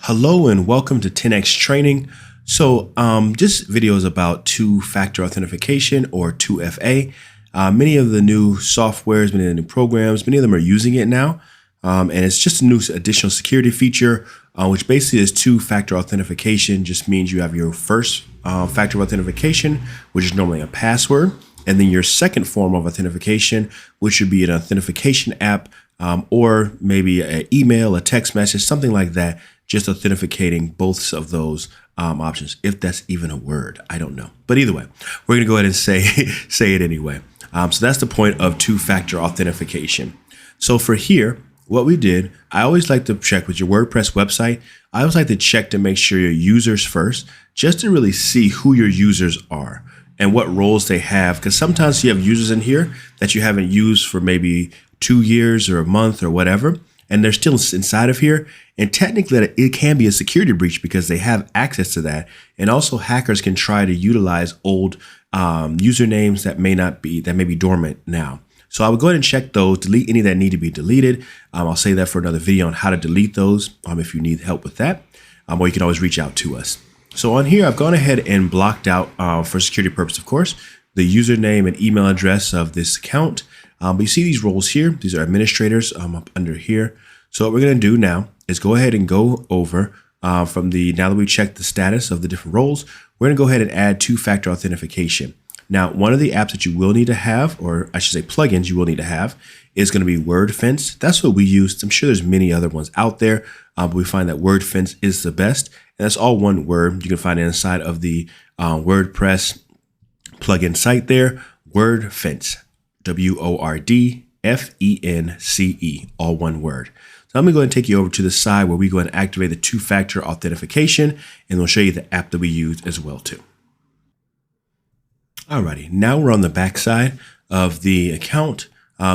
Hello and welcome to 10x Training. So this video is about two-factor authentication or 2FA. Many of the new softwares, many of the new programs, many of them are using it now. And it's just a new additional security feature, which basically is two-factor authentication. Just means you have your first factor of authentication, which is normally a password, and then your second form of authentication, which would be an authentication app, or maybe an email, a text message, something like that, just authenticating both of those options, if that's even a word. I don't know. But either way, we're going to go ahead and say it anyway. So that's the point of two-factor authentication. So for here, what we did, I always like to check with your WordPress website. I always like to check to make sure your users first, just to really see who your users are and what roles they have. Because sometimes you have users in here that you haven't used for maybe 2 years or a month or whatever, and they're still inside of here. And technically it can be a security breach because they have access to that. And also hackers can try to utilize old usernames that may be dormant now. So I would go ahead and check those, delete any that need to be deleted. I'll say that for another video on how to delete those if you need help with that, or you can always reach out to us. So on here, I've gone ahead and blocked out for security purpose, of course, the username and email address of this account. But you see these roles here. These are administrators up under here. So what we're going to do now is go ahead and go over now that we checked the status of the different roles, we're going to go ahead and add two-factor authentication. Now, one of the apps that you will need to have, or I should say plugins you will need to have, is going to be WordFence. That's what we use. I'm sure there's many other ones out there, but we find that WordFence is the best. And that's all one word. You can find it inside of the WordPress plugin site there, WordFence, WordFence, all one word. So I'm going to go ahead and take you over to the side where we go ahead and activate the two-factor authentication, and we'll show you the app that we use as well too. Alrighty, now we're on the back side of the account.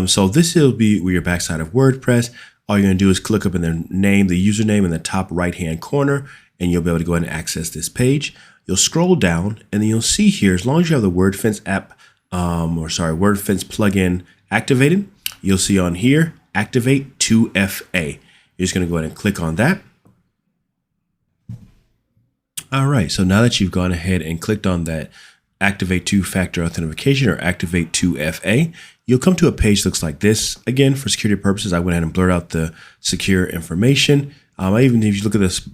So this will be your backside of WordPress. All you're going to do is click up in the name, the username in the top right-hand corner, and you'll be able to go ahead and access this page. You'll scroll down, and then you'll see here, as long as you have the WordFence app, WordFence plugin activated, you'll see on here, activate 2FA. You're just going to go ahead and click on that. All right, so now that you've gone ahead and clicked on that activate two-factor authentication or activate 2FA, you'll come to a page that looks like this. Again, for security purposes, I went ahead and blurred out the secure information. Even if you look at this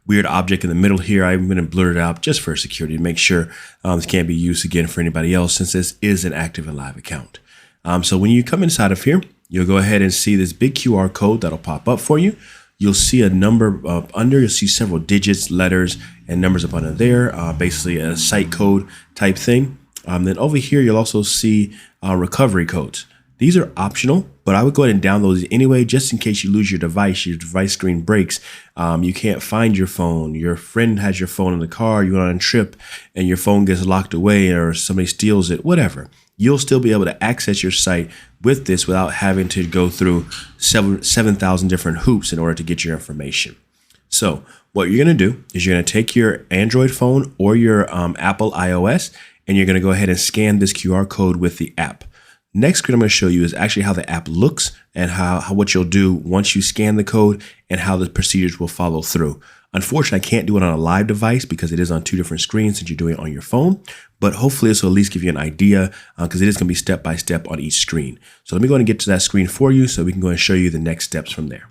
weird object in the middle here, I even blurred it out just for security to make sure this can't be used again for anybody else, since this is an active and live account. So when you come inside of here, you'll go ahead and see this big QR code that'll pop up for you. You'll see a number up under, you'll see several digits, letters, and numbers up under there, basically a site code type thing. Then over here, you'll also see recovery codes. These are optional, but I would go ahead and download these anyway, just in case you lose your device screen breaks, you can't find your phone, your friend has your phone in the car, you went on a trip and your phone gets locked away or somebody steals it, whatever. You'll still be able to access your site with this without having to go through 7,000 different hoops in order to get your information. So what you're going to do is you're going to take your Android phone or your Apple iOS, and you're going to go ahead and scan this QR code with the app. Next screen I'm going to show you is actually how the app looks and what you'll do once you scan the code and how the procedures will follow through. Unfortunately, I can't do it on a live device because it is on two different screens since you're doing it on your phone, but hopefully this will at least give you an idea because it is going to be step by step on each screen. So let me go ahead and get to that screen for you so we can go ahead and show you the next steps from there.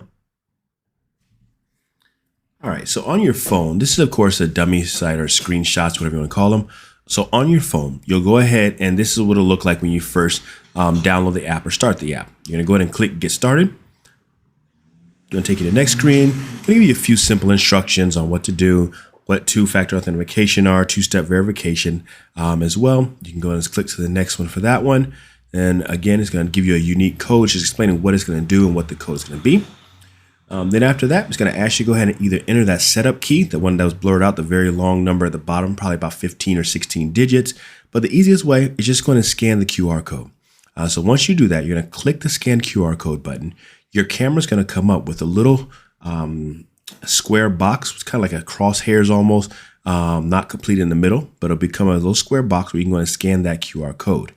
All right, so on your phone, this is of course a dummy site or screenshots, whatever you want to call them. So on your phone, you'll go ahead and this is what it'll look like when you first download the app or start the app. You're going to go ahead and click Get Started. Going to take you to the next screen. I'm going to give you a few simple instructions on what to do, what two-factor authentication are, two-step verification as well. You can go ahead and click to the next one for that one. And again, it's going to give you a unique code, just explaining what it's going to do and what the code is going to be. Then after that, it's going to ask you to go ahead and either enter that setup key, the one that was blurred out, the very long number at the bottom, probably about 15 or 16 digits. But the easiest way is just going to scan the QR code. So once you do that, you're going to click the scan QR code button. Your camera's going to come up with a little square box. It's kind of like a crosshairs almost, not complete in the middle, but it'll become a little square box where you can go and scan that QR code.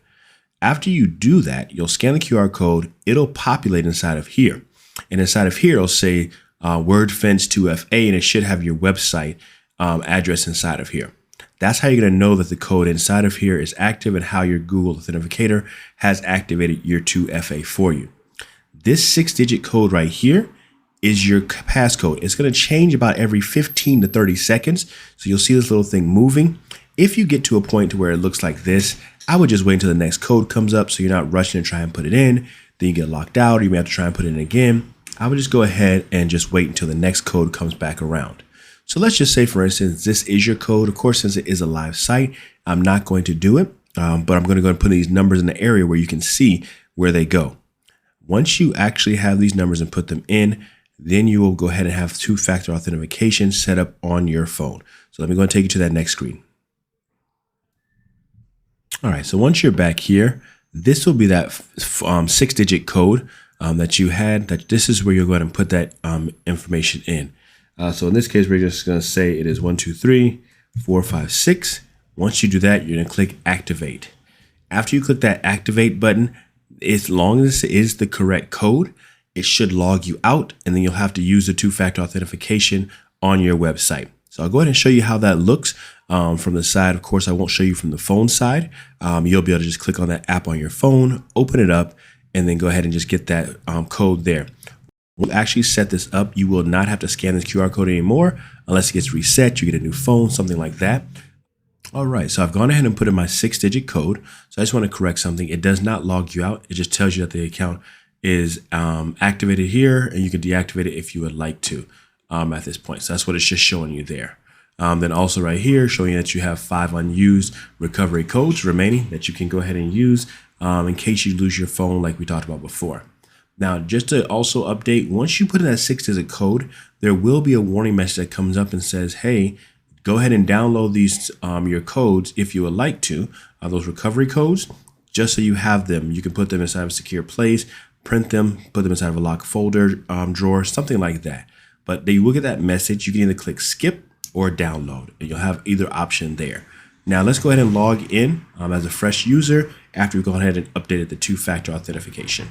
After you do that, you'll scan the QR code. It'll populate inside of here. And inside of here, it'll say WordFence 2FA, and it should have your website address inside of here. That's how you're going to know that the code inside of here is active and how your Google Authenticator has activated your 2FA for you. This 6-digit code right here is your passcode. It's going to change about every 15 to 30 seconds. So you'll see this little thing moving. If you get to a point to where it looks like this, I would just wait until the next code comes up so you're not rushing to try and put it in. Then you get locked out, or you may have to try and put it in again. I would just go ahead and just wait until the next code comes back around. So let's just say, for instance, this is your code. Of course, since it is a live site, I'm not going to do it, but I'm going to go and put these numbers in the area where you can see where they go. Once you actually have these numbers and put them in, then you will go ahead and have two-factor authentication set up on your phone. So let me go and take you to that next screen. All right, so once you're back here, this will be that 6-digit code that you had. This is where you're going to put that information in. So in this case, we're just going to say it is 1, 2, 3, 4, 5, 6. Once you do that, you're going to click activate. After you click that activate button, as long as it is the correct code, it should log you out, and then you'll have to use the two-factor authentication on your website. So I'll go ahead and show you how that looks from the side. Of course, I won't show you from the phone side. You'll be able to just click on that app on your phone, open it up, and then go ahead and just get that code there. We'll actually set this up. You will not have to scan this QR code anymore unless it gets reset. You get a new phone, something like that. All right, so I've gone ahead and put in my 6-digit code. So I just want to correct something. It does not log you out. It just tells you that the account is activated here, and you can deactivate it if you would like to at this point. So that's what it's just showing you there. Then also right here, showing you that you have 5 unused recovery codes remaining that you can go ahead and use in case you lose your phone like we talked about before. Now, just to also update, once you put in that 6-digit code, there will be a warning message that comes up and says, hey, go ahead and download these your codes if you would like to, those recovery codes, just so you have them. You can put them inside of a secure place, print them, put them inside of a locked folder, drawer, something like that. But you will get that message. You can either click skip or download, and you'll have either option there. Now let's go ahead and log in as a fresh user after we've gone ahead and updated the two-factor authentication.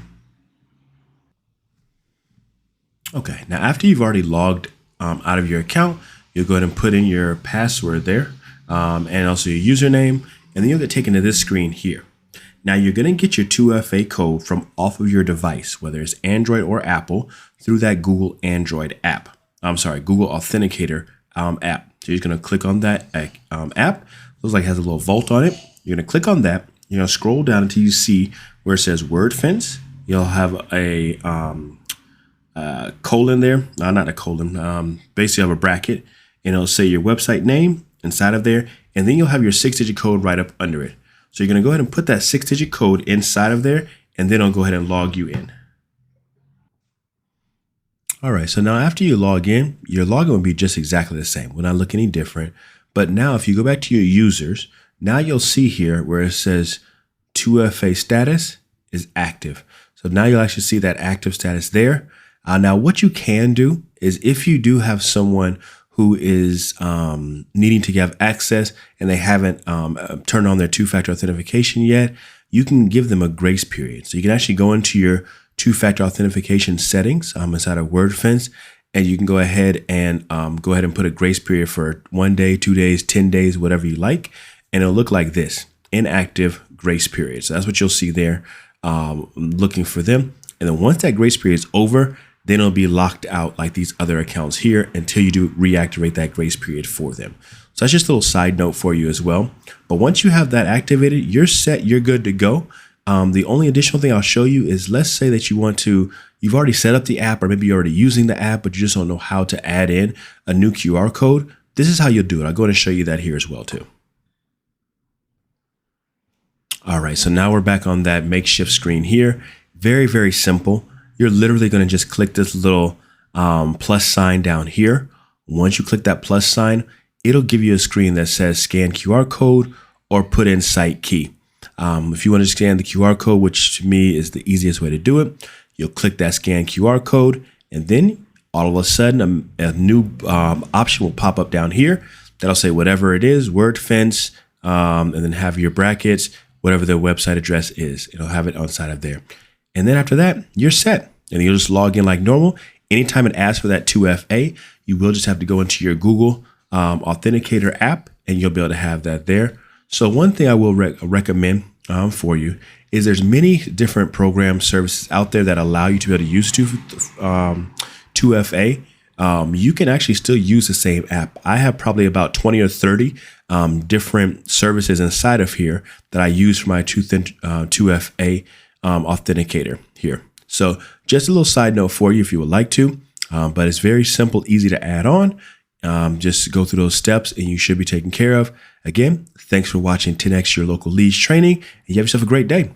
Okay, now after you've already logged out of your account, you'll go ahead and put in your password there and also your username, and then you'll get taken to this screen here. Now you're going to get your 2FA code from off of your device, whether it's Android or Apple, through that Google Android app. Google Authenticator app. So you're going to click on that app. Looks like it has a little vault on it. You're going to click on that. You're going to scroll down until you see where it says WordFence. You'll have a colon there. Not a colon. Basically, you have a bracket, and it'll say your website name inside of there, and then you'll have your 6-digit code right up under it. So you're going to go ahead and put that 6-digit code inside of there, and then I'll go ahead and log you in. All right, so now after you log in, your login will be just exactly the same. Will not look any different. But now if you go back to your users, now you'll see here where it says 2FA status is active. So now you'll actually see that active status there. Now what you can do is if you do have someone who is needing to have access and they haven't turned on their two-factor authentication yet, you can give them a grace period. So you can actually go into your two-factor authentication settings inside of WordFence, and you can go ahead and put a grace period for 1 day, 2 days, 10 days, whatever you like, and it'll look like this: inactive grace period. So that's what you'll see there, looking for them. And then once that grace period is over, then it'll be locked out like these other accounts here until you do reactivate that grace period for them. So that's just a little side note for you as well. But once you have that activated, you're set, you're good to go. The only additional thing I'll show you is, let's say that you've already set up the app, or maybe you're already using the app, but you just don't know how to add in a new QR code. This is how you'll do it. I'll go ahead and show you that here as well too. All right, so now we're back on that makeshift screen here. Very, very simple. You're literally going to just click this little plus sign down here. Once you click that plus sign, it'll give you a screen that says scan QR code or put in site key. If you want to scan the QR code, which to me is the easiest way to do it, you'll click that scan QR code, and then all of a sudden a new option will pop up down here that'll say whatever it is, WordFence, and then have your brackets, whatever their website address is. It'll have it on side of there. And then after that, you're set. And you'll just log in like normal. anytime it asks for that 2FA, you will just have to go into your Google Authenticator app, and you'll be able to have that there. So one thing I will recommend for you is there's many different program services out there that allow you to be able to use 2FA. You can actually still use the same app. I have probably about 20 or 30 different services inside of here that I use for my 2FA authenticator here. So just a little side note for you if you would like to, but it's very simple, easy to add on. Just go through those steps and you should be taken care of. Again, thanks for watching 10X Your Local Leads Training, and you have yourself a great day.